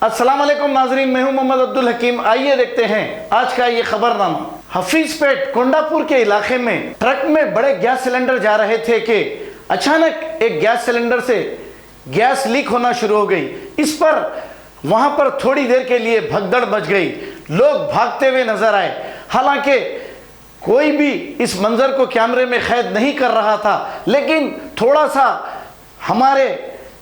अस्सलाम वालेकुम नाजरीन, मैं हूं मोहम्मद अब्दुल हकीम। आइए देखते हैं आज का ये खबरनामा। हफीजपेट कोंडापुर के इलाके में ट्रक में बड़े गैस सिलेंडर जा रहे थे कि अचानक एक गैस सिलेंडर से गैस लीक होना शुरू हो गई। इस पर वहां पर थोड़ी देर के लिए भगदड़ मच गई, लोग भागते हुए नजर आए। हालांकि कोई भी इस मंजर को कैमरे में कैद नहीं कर रहा था, लेकिन थोड़ा सा हमारे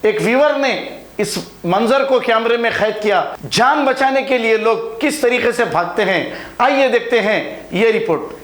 एक व्यूअर ने इस मंजर को कैमरे में कैद किया। जान बचाने के लिए लोग किस तरीके से भागते हैं, आइए देखते हैं ये रिपोर्ट।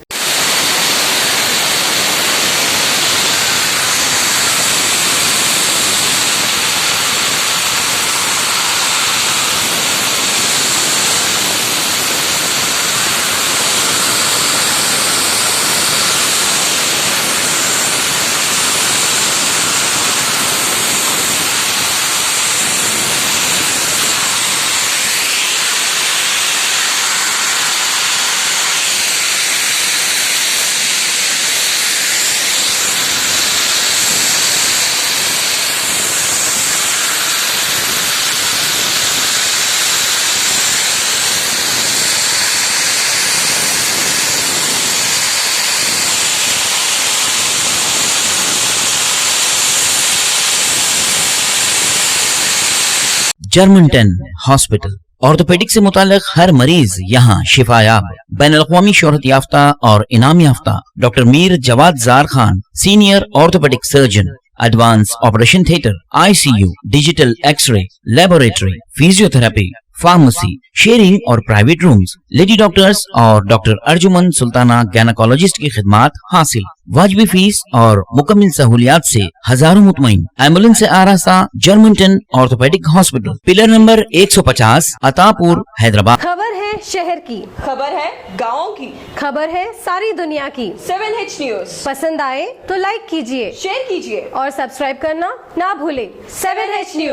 जर्मनटन हॉस्पिटल ऑर्थोपेडिक से मुताल्लिक हर मरीज यहाँ शिफायाब। बैनुल-अक़वामी शोहरत याफ्ता और इनाम याफ्ता doctor Mir Jawad Jar Khan, senior orthopaedic surgeon, advance operation theatre, ICU, digital x-ray, laboratory, physiotherapy, pharmacy, sharing और प्राइवेट रूम्स, लेडी डॉक्टर्स और डॉक्टर अर्जुमन सुल्ताना गायनेकोलॉजिस्ट की खिदमात हासिल। वाजबी फीस और मुकम्मल सहूलियात से हजारों मुतमईन। एम्बुलेंस से आरास्ता Germanton orthopaedic hospital, pillar number 150, Attapur, Hyderabad. खबर है शहर की, खबर है गाँव की, खबर है सारी दुनिया की। 7H न्यूज पसंद आए तो लाइक कीजिए, शेयर कीजिए और सब्सक्राइब करना ना भूले। 7H news.